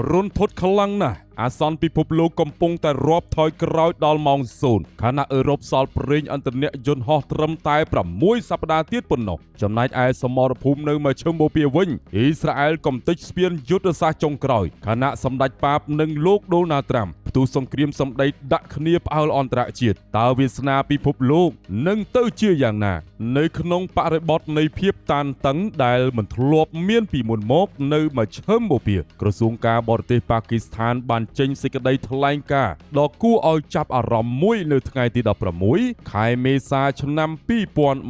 រុនធត់ខ្លាំងណាស់អាសន្នពិភពលោកកំពុងតែរាប់ថយក្រោយដល់ម៉ោង0ខណៈអឺរ៉ុបសល់ប្រេងឥន្ធនៈយន្តហោះត្រឹមតែ6សប្តាហ៍ទៀតប៉ុណ្ណោះចំណែកឯសមរភូមិនៅមជ្ឈិមបូព៌ាវិញអ៊ីស្រាអែលកំទេចស្ពានយុទ្ធសាស្ត្រចុងក្រោយខណៈសម្ដេចប៉ាបនិងលោកដូណាល់ត្រាំផ្ទុះសង្គ្រាមសម្ដីដាក់គ្នាផ្អើលអន្តរជាតិតើវាសនាពិភពលោកនឹងទៅជាយ៉ាងណានៅក្នុងបរិបទនៃភាពតានតឹងដែលមិនធ្លាប់មានពីមុនមកនៅមជ្ឈិមបូព៌ាក្រសួងការបរទេសប៉ាគីស្ថានបានចេញសេចក្តីថ្លែងការណ៍ដ៏គួរឲ្យចាប់អារម្មណ៍មួយនៅថ្ងៃទី16ខែមេសាឆ្នាំ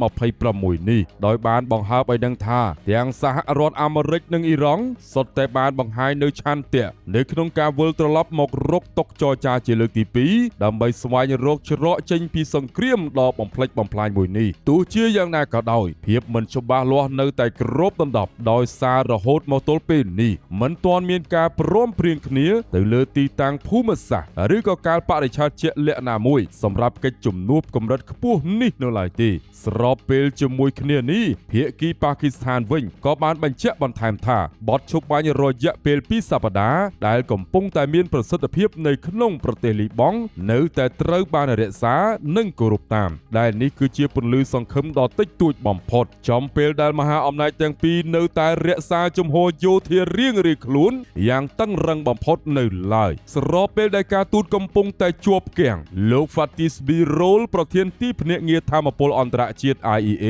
2026នេះដោយបានបង្ហើបឲ្យដឹងថាទាំងសហរដ្ឋអាមេរិកនិងអ៊ីរ៉ង់សុទ្ធតែបានបង្ហាញនៅឆន្ទៈនៅក្នុងការវិលត្រឡប់មករកតុចរចាជាលើកទី2ដើម្បីស្វែងរកច្រកចេញពីសង្គ្រាមដ៏បំផ្លិចបំផ្លាញមួយនេះទោះជាយ៉ាងណាក៏ដោយភាពមិនច្បាស់លាស់នៅតែគ្របដណ្ដប់ដោយសាររហូតមកទល់ពេលនេះមិនទាន់មានការព្រមព្រៀងគ្នាទៅលើទីតាំងភូមិសាស្ត្រឬក៏កាលបរិច្ឆេទជាក់លាក់ណាមួយសម្រាប់កិច្ចជំនួបកម្រិតខ្ពស់នេះនៅឡើយទេស្របពេលជាមួយគ្នានេះភាគីប៉ាគីស្ថានវិញក៏បានបញ្ជាក់បន្ថែមថាបទឈប់បាញ់រយៈពេល2សប្តាហ៍ដែលកំពុងតែមានប្រសិទ្ធភាពនៅក្នុងប្រទេសលីបង់នៅតែត្រូវបានរក្សានិងគោរពតាមដែលនេះគឺជាពន្លឺសង្ឃឹមដ៏តិចតួចបំផុតចំពេលដែលមហាអំណាចទាំងពីរនៅតែរក្សាជំហរយោធារៀងៗខ្លួនយ៉ាងតឹងរ៉ឹងបំផុតនៅឡើយស្របពេលដែលការទូតកំពុងតែជាប់គាំងលោក Fatis Birol ប្រធានទីភ្នាក់ងារថាមពលអន្តរជាតិ IEA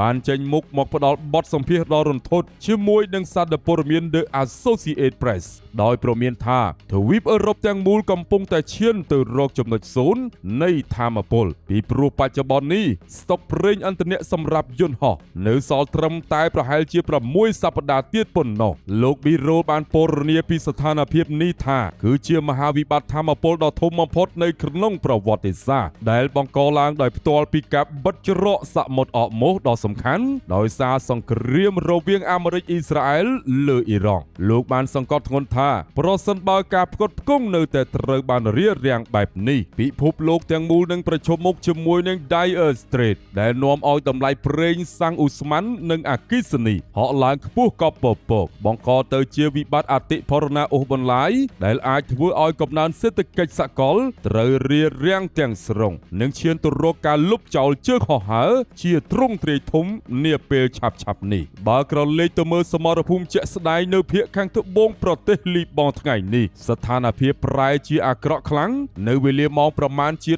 បានចេញមុខមកផ្ដល់បទសម្ភាសន៍ដ៏រន្ធត់ជាមួយនឹងសារព័ត៌មាន The Associated Press ដោយព្រមានថាទ្វីបអឺរ៉ុបទាំងមូលកំពុងតែឈានទៅរកចំណុច0នៃថាមពលពីព្រោះបច្ចុប្បន្ននេះស្តុកប្រេងឥន្ធនៈសម្រាប់យន្តហោះនៅសល់ត្រឹមតែប្រហែលជា6សប្តាហ៍ទៀតប៉ុណ្ណោះលោក Birol បានពណ៌នាពីស្ថានភាពនេះថាគឺជាមហាវិបត្តិថាមពលដ៏ធំបំផុតនៅក្នុងប្រវត្តិសាស្ត្រដែលបង្កឡើងដោយផ្ទាល់ពីការបិទច្រកសមុទ្រអកម៉ូសដ៏សំខាន់ដោយសារសង្គ្រាមរវាងអាមេរិកអ៊ីស្រាអែលលើអ៊ីរ៉ង់លោកបានសង្កត់ធ្ងន់ថាប្រសិនបើការផ្គត់ផ្គង់នៅតែត្រូវបានរារាំងបែបនេះពិភពលោកទាំងមូលនឹងប្រឈមមុខជាមួយនឹង Dire Straits ដែលនាំឲ្យតម្លៃប្រេងសាំងអ៊ូស្មាននិងអគ្គិសនីហក់ឡើងខ្ពស់កប់ពពកបង្កទៅជាវិបត្តិអតិផរណាអូសបន្លាយដែលអាចធ្វើឲ្យកំណើនសេដ្ឋកិច្ចសកលត្រូវរារាំងទាំងស្រុងនិងឈានទៅរកការលុបចោលជើងហោះហើរជាទ្រង់ទ្រាយធំនាពេលឆាប់ៗនេះបើក្រឡេកទៅមើលសមរភូមិជាក់ស្ដែងនៅភាគខាងត្បូងប្រទេសលីបង់ថ្ងៃនេះស្ថានភាពប្រែជាអាក្រក់ខ្លាំងនៅវេលាម៉ោងប្រមាណជា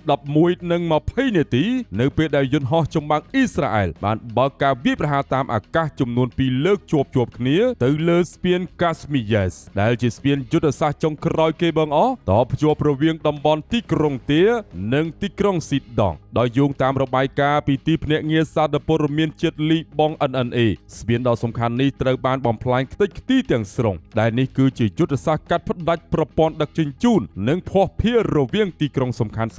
11:20នាទីនៅពេលដែលយន្តហោះចម្បាំងអ៊ីស្រាអែលបានបើកការវាយប្រហារតាមអាកាសចំនួន2លើកជាប់គ្នាទៅលើស្ពាន Kasmiyes ដែលជាស្ពានយុទ្ធសាស្ត្រចុងក្រោយគេបង្អស់តភ្ជាប់រវាងតំបន់ទីក្រុងទានិងទីក្រុងស៊ីដង់ដោយយោងតាមរបាយការណ៍ពីទីភ្នាក់ងារសារព័ត៌មានជាតិលីបង់ NNA ស្ពានដ៏សំខាន់នេះត្រូវបានបំផ្លាញខ្ទេចខ្ទីទាំងស្រុងដែលនេះគឺជាយុទ្ធសាស្ត្រកាត់ផ្ដាច់ប្រព័ន្ធដឹកជញ្ជូននិងភស្តុភាររវាងទីក្រុងសំខាន់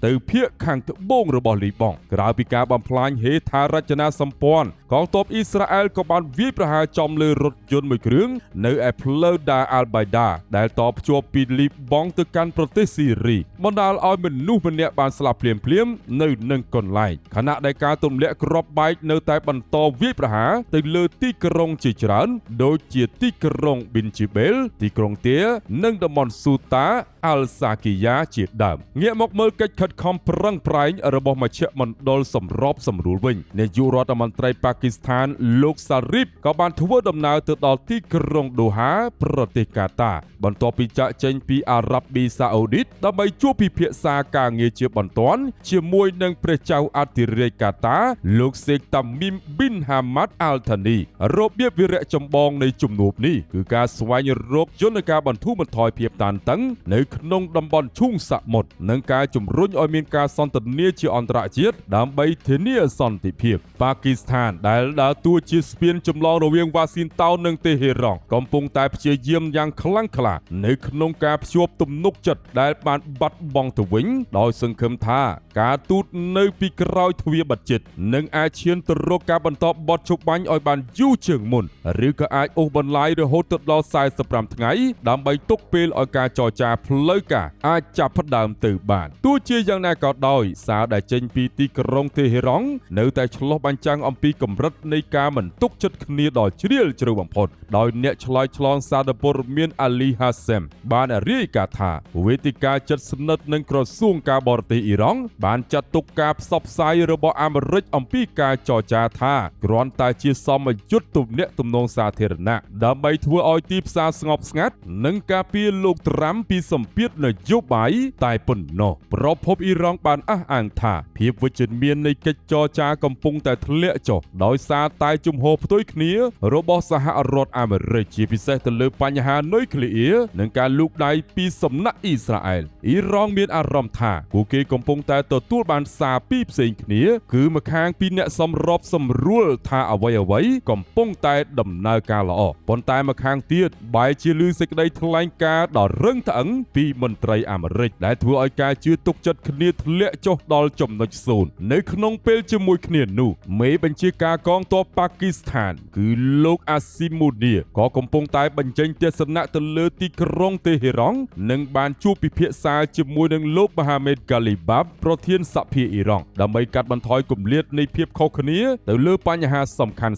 ទៅភាគខាងត្បូងរបស់លីបង់ក្រៅពីការបំផ្លាញហេដ្ឋារចនាសម្ព័ន្ធកងទ័ពអ៊ីស្រាអែលក៏បានវាយប្រហារចំលើរថយន្តមួយគ្រឿងនៅឯផ្លូវ Dar al-Baida ដែលតភ្ជាប់ពីលីបង់ទៅកាន់ប្រទេសស៊ីរីបណ្ដាលឲ្យមនុស្សម្នាក់បានស្លាប់ភ្លាមនៅនឹងកន្លែងខណៈដែលការទម្លាក់គ្រាប់បែកនៅតែបន្តវាយប្រហារទៅលើទីក្រុងជាច្រើនដូចជាទីក្រុងប៊ីនជីបេលទីក្រុងទានិងតំបន់ស៊ូតាអាល់សាគីយ៉ាជាដើមងាកមកមើលកិច្ចខិតខំប្រឹងប្រែងរបស់មជ្ឈមណ្ឌលសម្របសម្រួលវិញនាយករដ្ឋមន្ត្រីប៉ាគីស្ថានលោកសារីបក៏បានធ្វើដំណើរទៅដល់ទីក្រុងដូហាប្រទេសកាតាបន្ទាប់ពីចាកចេញពីអារ៉ាប៊ីសាអូឌីតដើម្បីជួបពិភាក្សាការងារជាបន្ទាន់ជាមួយនឹងព្រះចៅអធិរាជកាតាលោកសេកតាមីមប៊ីនហាម៉ាត់អាល់ថានីរបៀបវិរៈចម្បងនៃជំនួបនេះគឺការស្វែងរកយន្តការបន្ធូរបន្ថយភាពតានតឹងនៅក្នុងតំបន់ឈូងសមុទ្រនិងការជំរុញឲ្យមានការសន្ទនាជាអន្តរជាតិដើម្បីធានាសន្តិភាពប៉ាគីស្ថានដែលដើរតួជាស្ពានចម្លងរវាងវ៉ាស៊ីនតោននិងតេហេរ៉ង់កំពុងតែព្យាយាមយ៉ាងខ្លាំងក្លានៅក្នុងការភ្ជាប់ទំនុកចិត្តដែលបានបាត់បង់ទៅវិញដោយសង្ឃឹមថាការទូតនៅពីក្រោយទ្វារបិទជិតនឹងអាចឈានទៅរកការបន្តបទជប់បាញ់ឲ្យបានយូរជាងមុនឬក៏អាចអូសបន្លាយរហូតទៅដល់45ថ្ងៃដើម្បីទុកពេលឲ្យការចរចា ផ្លូវការអាចចាប់ផ្ដើមទៅបានទោះជាយ៉ាងណាក៏ដោយសារដែលចេញពីទីក្រុងទេហេរ៉ង់នៅតែឆ្លុះបញ្ចាំងអំពីកម្រិតនៃការមិនទុកចិត្តគ្នាដ៏ជ្រាលជ្រៅបំផុតដោយអ្នកឆ្លើយឆ្លងសារព័ត៌មានអាលីហាសេមបានរាយការណ៍ថាវេទិកាជិតស្និទ្ធនឹងក្រសួងការបរទេសអ៊ីរ៉ង់បានចាត់ទុកការផ្សព្វផ្សាយរបស់អាមេរិកអំពីការចរចាថាគ្រាន់តែជាសមយុទ្ធទំនាក់ទំនងសាធារណៈដើម្បីធ្វើឲ្យទីផ្សារស្ងប់ស្ងាត់និងការពារលោកត្រាំពីសម្ពាធនយោបាយតែប៉ុណ្ណោះប្រពន្ធអ៊ីរ៉ង់បានអះអាងថាភាពវិជ្ជមាននៃកិច្ចចរចាកំពុងតែធ្លាក់ចុះដោយសារតែជំហរផ្ទុយគ្នារបស់សហរដ្ឋអាមេរិកជាពិសេសទៅលើបញ្ហានុយក្លេអ៊ែរនិងការលូកដៃពីសំណាក់អ៊ីស្រាអែលអ៊ីរ៉ង់មានអារម្មណ៍ថាពួកគេកំពុងតែទទួលបានសារពីរផ្សេងគ្នាគឺម្ខាងពីអ្នកសម្របសម្រួលថាអ្វីៗកំពុងតែដំណើរការល្អប៉ុន្តែម្ខាងទៀតបែរជាឮសេចក្តីថ្លែងការណ៍ដ៏រឹងត្អឹងពីមន្ត្រីអាមេរិកដែលធ្វើឲ្យការជឿទុកចិត្តគ្នាធ្លាក់ចុះដល់ចំណុចសូន្យនៅក្នុងពេលជាមួយគ្នានោះមេបញ្ជាការកងទ័ពប៉ាគីស្ថានគឺលោកអាស៊ីមូនីក៏កំពុងតែបញ្ចេញទស្សនៈទៅលើទីក្រុងទេហេរ៉ង់និងបានជួបពិភាក្សាជាមួយនឹងលោកមហាមេតកាលីបាបប្រធានសភាអ៊ីរ៉ង់ដើម្បីកាត់បន្ថយគម្លាតនៃភាពខុសគ្នាទៅលើបញ្ហាសំខា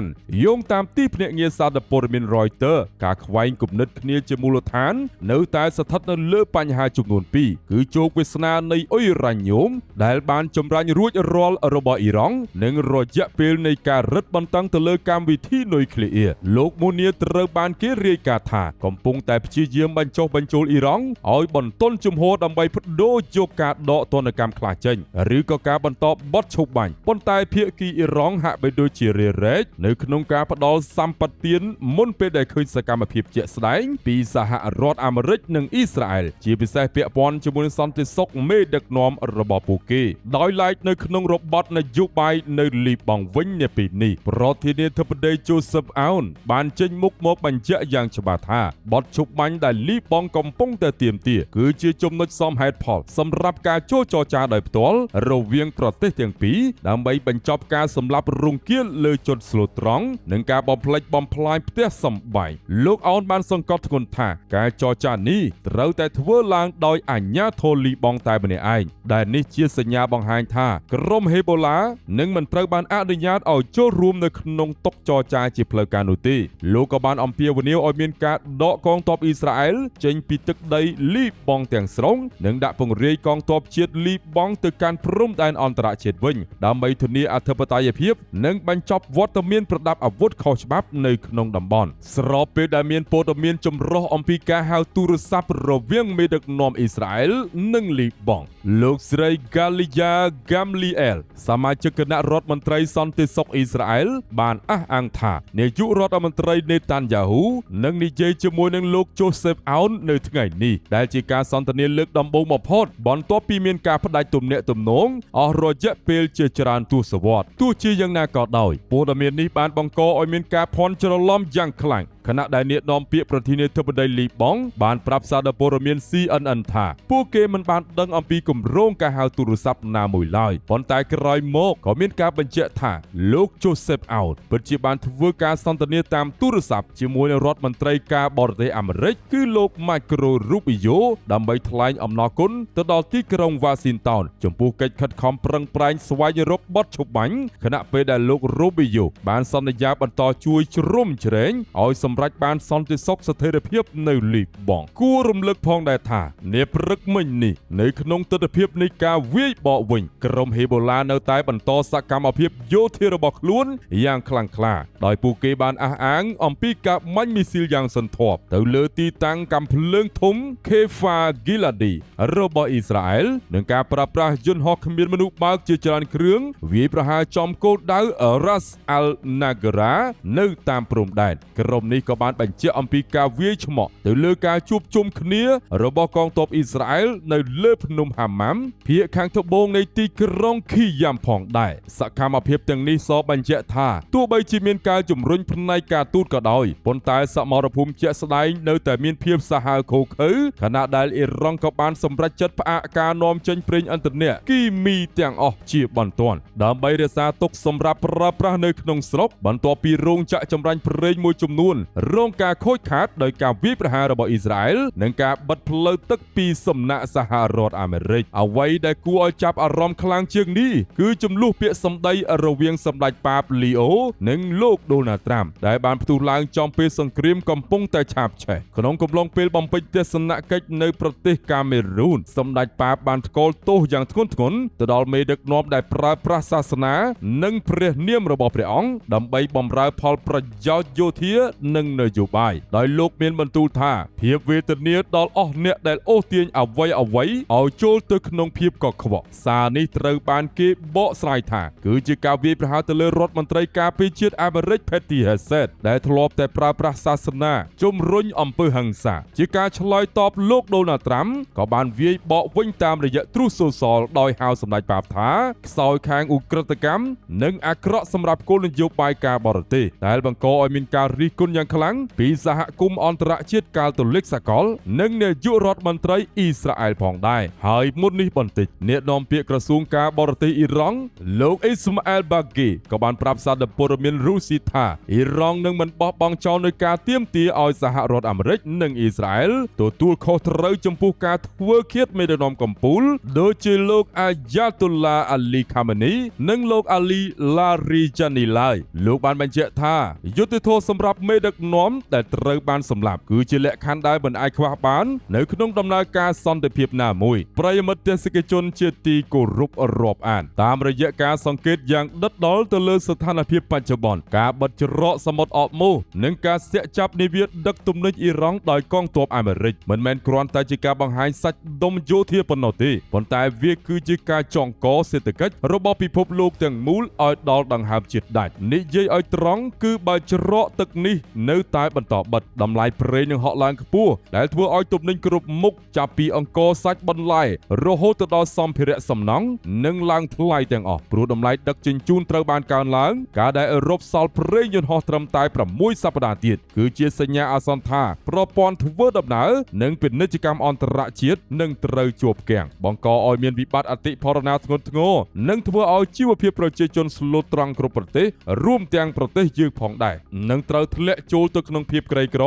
ន់យោងតាមទីភ្នាក់ងារសារព័ត៌មាន Reuters ការខ្វែងគំនិតគ្នាជាមូលដ្ឋាននៅតែស្ថិតនៅលើបញ្ហាចំនួន2គឺជោគវាសនានៃអ៊ុយរ៉ាញ៉ូមដែលបានចម្រាញ់រួចរាល់របស់អ៊ីរ៉ង់និងរយៈពេលនៃការរឹតបន្តឹងទៅលើកម្មវិធីនុយក្លេអ៊ែរលោកមូនីត្រូវបានគេរាយការណ៍ថាកំពុងតែព្យាយាមបញ្ចុះបញ្ចូលអ៊ីរ៉ង់ឲ្យបន្ទន់ជំហរដើម្បីបដូរយកការដកទណ្ឌកម្មខ្លះចេញឬក៏ការបន្តបត់ឈប់បាញ់ប៉ុន្តែភាគីអ៊ីរ៉ង់ហាក់បីដូចជារារែកនៅក្នុងការផ្ដល់សម្បទានមុនពេលដែលឃើញសកម្មភាពជាក់ស្ដែងពីសហរដ្ឋអាមេរិកនិងអ៊ីស្រាអែលជាពិសេសពាក់ព័ន្ធជាមួយនឹងសន្តិសុខមេដឹកនាំរបស់ពួកគេដោយឡែកនៅក្នុងរបបនយោបាយនៅលីបង់វិញនាពេលនេះប្រធានាធិបតីជូសេហ្វអោនបានចេញមុខមកបញ្ជាក់យ៉ាងច្បាស់ថាបទឈប់បាញ់ដែលលីបង់កំពុងតែទាមទារគឺជាចំណុចសមហេតុផលសម្រាប់ការចូលចរចាដោយផ្ទាល់រវាងប្រទេសទាំងពីរដើម្បីបញ្ចប់ការសម្លាប់រង្គាលលើជនស្លូតត្រង់និងការបំផ្លិចបំផ្លាញផ្ទះសម្បែងលោកអោនបានសង្កត់ធ្ងន់ថាការចរចានេះត្រូវតែធ្វើឡើងដោយអាជ្ញាធរលីបង់តែម្នាក់ឯងដែលនេះជាសញ្ញាបង្ហាញថាក្រុមហេបូឡានឹងមិនត្រូវបានអនុញ្ញាតឲ្យចូលរួមនៅក្នុងតុចរចាជាផ្លូវការនោះទេលោកក៏បានអំពាវនាវឲ្យមានការដកកងទ័ពអ៊ីស្រាអែលចេញពីទឹកដីលីបង់ទាំងស្រុងនិងដាក់ពង្រាយកងទ័ពជាតិលីបង់ទៅកាន់ព្រំដែនអន្តរជាតិវិញដើម្បីធានាអធិបតេយ្យភាពនិងបញ្ចប់វត្តមានប្រដាប់អាវុធខុសច្បាប់នៅក្នុងតំបន់ស្របពេលដែលមានព័ត៌មានចម្រុះអំពីការហៅទូរស័ព្ទរវាងមេដឹកនាំអ៊ីស្រាអែលនិងលីបង់លោកស្រី Galia Gamliel សមាជិកគណៈរដ្ឋមន្ត្រីសន្តិសុខអ៊ីស្រាអែលបានអះអាងថានាយករដ្ឋមន្ត្រីនេតាន់យ៉ាហ៊ូនឹងនិយាយជាមួយនឹងលោកជូសេហ្វអោននៅថ្ងៃនេះដែលជាការសន្ទនាលើកដំបូងបំផុតបន្ទាប់ពីមានការផ្ដាច់ទំនាក់ទំនងអស់រយៈពេលជាច្រើនទសវត្សរ៍ទោះជាយ៉ាងណាក៏ដោយព័ត៌មាននេះបានបង្កឲ្យមានការភាន់ច្រឡំយ៉ាងខ្លាំងខណៈដែលនាយនាំពាក្យប្រធានាធិបតីលីបង់បានប្រាប់សារព័ត៌មាន CNN ថាពួកគេមិនបានដឹងអំពីគម្រោងការហៅទូរស័ព្ទណាមួយឡើយប៉ុន្តែក្រោយមកក៏មានការបញ្ជាក់ថាលោកជូសេហ្វអោនពិតជាបានធ្វើការសន្ទនាតាមទូរស័ព្ទជាមួយនឹងរដ្ឋមន្ត្រីការបរទេសអាមេរិកគឺលោក Marco Rubio ដើម្បីថ្លែងអំណរគុណទៅដល់ទីក្រុង Washington ចំពោះកិច្ចខិតខំប្រឹងប្រែងស្វែងរកបទឈប់បាញ់ខណៈពេលដែលលោក Rubio បានសន្យាបន្តជួយជ្រោមជ្រែងឲ្យសម្រេចបានសន្តិសុខស្ថិរភាពនៅលីបង់គួររំលឹកផងដែរថានាព្រឹកមិញនេះនៅក្នុងទស្សនវិជ្ជានៃការវាយបកវិញក្រុមហេបូឡានៅតែបន្តសកម្មភាពយោធារបស់ខ្លួនយ៉ាងខ្លាំងក្លាដោយពួកគេបានអះអាងអំពីការបាញ់មីស៊ីលយ៉ាងសន្ធាប់ទៅលើទីតាំងកាំភ្លើងធំ Kfar Giladi របស់អ៊ីស្រាអែលនិងការប្រើប្រាស់យន្តហោះគ្មានមនុស្សបើកជាច្រើនគ្រឿងវាយប្រហារចំគោលដៅ Ras Al Nagara នៅតាមព្រំដែនក្រុមនេះក៏បានបញ្ជាក់អំពីការវាយឆ្មក់ទៅលើការជួបជុំគ្នារបស់កងទ័ពអ៊ីស្រាអែលនៅលើភ្នំហាម៉ាំភាគខាងត្បូងនៃទីក្រុងខីយ៉ាំផងដែរសកម្មភាពទាំងនេះសបញ្ជាក់ថាទោះបីជាមានការជំរុញផ្នែកការទូតក៏ដោយប៉ុន្តែសមរភូមិជាក់ស្ដែងនៅតែមានភាពសាហាវឃោឃៅខណៈដែលអ៊ីរ៉ង់ក៏បានសម្រេចចិត្តផ្អាកការនាំចេញប្រេងឥន្ធនៈគីមីទាំងអស់ជាបន្ទាន់ដើម្បីរក្សាទុកសម្រាប់ប្រើប្រាស់នៅក្នុងស្រុកបន្ទាប់ពីរោងចក្រចម្រាញ់ប្រេងមួយចំនួន រងការខូចខាតដោយការវាយប្រហាររបស់អ៊ីស្រាអែលនិងការបិទផ្លូវទឹកពីសំណាក់សហរដ្ឋអាមេរិកអ្វីដែលគួរឲ្យចាប់អារម្មណ៍ខ្លាំងជាងនេះគឺចំនួនពាក្យសម្ដីរវាងសម្ដេចប៉ាបលីអូនិងលោកដូណាល់ត្រាំដែលបានផ្ទុះឡើងចំពេលសង្គ្រាមកំពុងតែឆាបឆេះក្នុងកំឡុងពេលបំពេញទស្សនកិច្ចនៅប្រទេសកាមេរូនសម្ដេចប៉ាបបានថ្កោលទោសយ៉ាងធ្ងន់ធ្ងរទៅដល់មេដឹកនាំដែលប្រើប្រាស់សាសនានិងព្រះនាមរបស់ព្រះអង្គដើម្បីបម្រើផលប្រយោជន៍យោធានិងនយោបាយដោយលោកមានបន្ទូលថាភាពវេទនាដល់អស់អ្នកដែលអូសទាញអ្វីឲ្យចូលទៅក្នុងភាពកខ្វក់សារនេះត្រូវបានគេបកស្រាយថាគឺជាការវាយប្រហារទៅលើរដ្ឋមន្ត្រីការពារជាតិអាមេរិក Pete Hegseth ដែលធ្លាប់តែប្រើប្រាស់សាសនាជំរុញអំពើហិង្សាជាការឆ្លើយតបលោកដូណាល់ត្រាំក៏បានវាយបកវិញតាមរយៈ Truth Social ដោយហៅសម្ដេចប៉ាបថាខ្សោយខាងឧក្រិដ្ឋកម្មនិងអាក្រក់សម្រាប់គោលនយោបាយការបរទេសដែលបង្កឲ្យមានការរិះគន់យ៉ាងខ្លាំងពីសហគមន៍អន្តរជាតិកាតូលិកសកលនិងនាយករដ្ឋមន្ត្រីអ៊ីស្រាអែលផងដែរហើយមុននេះបន្តិចអ្នកនាំពាក្យក្រសួងការបរទេសអ៊ីរ៉ង់លោកអ៊ីស្ម៉ាអែលបាហ្គីក៏បានប្រាប់សារព័ត៌មានរុស្ស៊ីថាអ៊ីរ៉ង់នឹងមិនបោះបង់ចោលនូវការទាមទារឲ្យសហរដ្ឋអាមេរិកនិងអ៊ីស្រាអែលទទួលខុសត្រូវចំពោះការធ្វើឃាតមេដឹកនាំកំពូលដូចជាលោកអាយ៉ាតុលឡាអាលីខាម៉ានីនិងលោកអាលីឡារីយ៉ានីឡើយលោកបានបញ្ជាក់ថាយុត្តិធម៌សម្រាប់មេដឹកនាំដែលត្រូវបានសម្លាប់គឺជាលក្ខខណ្ឌដែលមិនអាចខ្វះបាននៅក្នុងដំណើរការសន្តិភាពណាមួយប្រិយមិត្តទេសនិកជនជាទីគោរពរាប់អានតាមរយៈការសង្កេតយ៉ាងដិតដល់ទៅលើស្ថានភាពបច្ចុប្បន្នការបិទច្រកសមុទ្រអបម៉ូនិងការស្ទាក់ចាប់នាវាដឹកទំនិញអ៊ីរ៉ង់ដោយកងទ័ពអាមេរិកមិនមែនគ្រាន់តែជាការបង្ហាញសាច់ដុំយោធាប៉ុណ្ណោះទេប៉ុន្តែវាគឺជាការចងកសេដ្ឋកិច្ចរបស់ពិភពលោកទាំងមូលឲ្យដល់ដង្ហើមជាតិដាច់និយាយឲ្យត្រង់គឺបើច្រកទឹកនេះនៅតែបន្តបិទតម្លៃប្រេងនឹងហក់ឡើងខ្ពស់ដែលធ្វើឲ្យទំនិញគ្រប់មុខចាប់ពីអង្ករសាច់បន្លែរហូតទៅដល់សម្ភារៈសំណង់និងឡើងថ្លៃទាំងអស់ព្រោះតម្លៃដឹកជញ្ជូនត្រូវបានកើនឡើងការដែលអឺរ៉ុបសល់ប្រេងយន្តហោះត្រឹមតែ6សប្តាហ៍ទៀតគឺជាសញ្ញាអាសន្នថាប្រព័ន្ធធ្វើដំណើរនិងពាណិជ្ជកម្មអន្តរជាតិនឹងត្រូវជាប់គាំងបង្កឲ្យមានវិបត្តិអតិផរណាធ្ងន់ធ្ងរនិងធ្វើឲ្យជីវភាពប្រជាជនស្លូតត្រង់គ្រប់ប្រទេសរួមទាំងប្រទេសយើងផងដែរនឹងត្រូវធ្លាក់ចូលទៅក្នុងភាពក្រីក្រ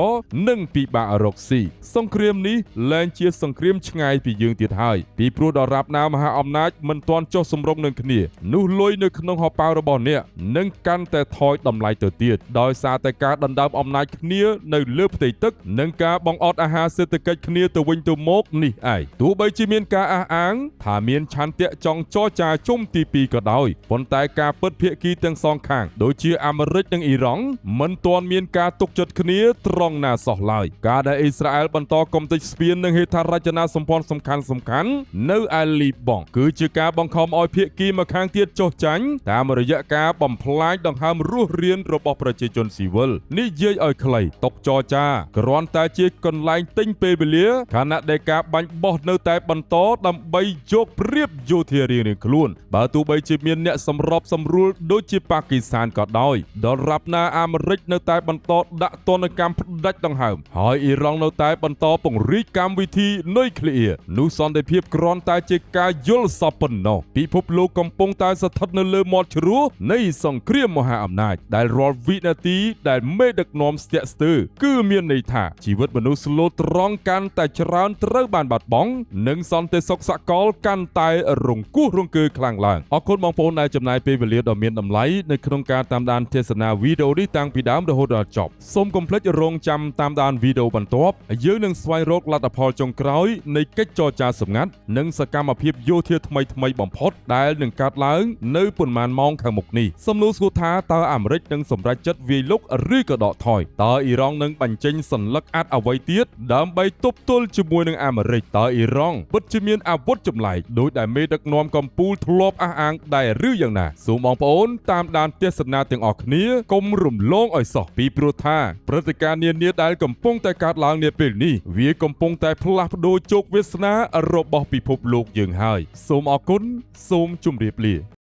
និងពិបាករកស៊ីសង្គ្រាមនេះលែងជាសង្គ្រាមឆ្ងាយពីយើងទៀតហើយពីព្រោះដរាបណាមហាអំណាចមិនទាន់ចុះសម្រុងនឹងគ្នានោះលុយនៅក្នុងហោប៉ៅរបស់អ្នកនឹងកាន់តែថយតម្លៃទៅទៀតដោយសារតែការដណ្ដើមអំណាចគ្នានៅលើផ្ទៃទឹកនិងការបង្អត់អាហារសេដ្ឋកិច្ចគ្នាទៅវិញទៅមកនេះឯងទោះបីជាមានការអះអាងថាមានឆន្ទៈចង់ចរចាជុំទី2ក៏ដោយប៉ុន្តែការពិតភាគីទាំងសងខាងដូចជាអាមេរិកនិងអ៊ីរ៉ង់មិនទាន់មានការទុកចិត្តគ្នាត្រង់ណាសោះឡើយការដែលអ៊ីស្រាអែលបន្តកំទេចស្ពាននិងហេដ្ឋារចនាសម្ព័ន្ធសំខាន់នៅឯលីបង់គឺជាការបង្ខំឲ្យភាគីម្ខាងទៀតចុះចាញ់តាមរយៈការបំផ្លាញដង្ហើមរស់រានរបស់ប្រជាជនស៊ីវិលនិយាយឲ្យខ្លីតុចរចាគ្រាន់តែជាកន្លែងទិញពេលវេលាខណៈដែលការបាញ់បោះនៅតែបន្តដើម្បីយកប្រៀបយោធារៀងៗខ្លួនបើទោះបីជាមានអ្នកសម្របសម្រួលដូចជាប៉ាគីស្ថានក៏ដោយដរាបណាអាមេរិកនៅតែបន្តដាក់ទណ្ឌកម្មផ្ដាច់ដង្ហើមហើយអ៊ីរ៉ង់នៅតែបន្តពង្រីកកម្មវិធីនុយក្លេអ៊ែរនោះសន្តិភាពគ្រាន់តែជាការយល់សប្តិប៉ុណ្ណោះពិភពលោកកំពុងតែស្ថិតនៅលើមាត់ជ្រោះនៃសង្គ្រាមមហាអំណាចដែលរាល់វិនាទីដែលមេដឹកនាំស្ទាក់ស្ទើរគឺមានន័យថាជីវិតមនុស្សស្លូតត្រង់កាន់តែច្រើនត្រូវបានបាត់បង់និងសន្តិសុខសកលកាន់តែរង្គោះរង្គើខ្លាំងឡើងអរគុណបងប្អូនដែលចំណាយពេលវេលាដ៏មានតម្លៃនៅក្នុងការតាមដានទស្សនាវីដេអូនេះតាំងពីដើមរហូតដល់ចប់សូមកុំភ្លេចរងចាំតាមដានវីដេអូបន្ទាប់យើងនឹងស្វែងរកលទ្ធផលចុងក្រោយនៃកិច្ចចរចាសម្ងាត់និងសកម្មភាពយោធាថ្មីបំផុតដែលនឹងកើតឡើងនៅប៉ុន្មានម៉ោងខាងមុខនេះសំណួរសួរថាតើអាមេរិកនឹងសម្រេចចិត្តវាយលុកឬក៏ដកថយតើអ៊ីរ៉ង់នឹងបញ្ចេញសន្លឹកអាត់អ្វីទៀតដើម្បីទប់ទល់ជាមួយនឹងអាមេរិកតើអ៊ីរ៉ង់ពិតជាមានអាវុធចម្លែកដោយដែលមេដឹកនាំកម្ពុជាធ្លាប់អះអាងដែរឬយ៉ាងណាសូមបងប្អូនតាមដានទស្សនាទាំងអស់គ្នាកុំរំលងឲ្យសោះពីព្រោះថាព្រឹត្តិការណ៍នានាដែលកំពុងតែកើតឡើងនាពេលនេះវាកំពុងតែផ្លាស់ប្ដូរជោគវាសនារបស់ពិភពលោកយើងហើយសូមអរគុណសូមជម្រាបលា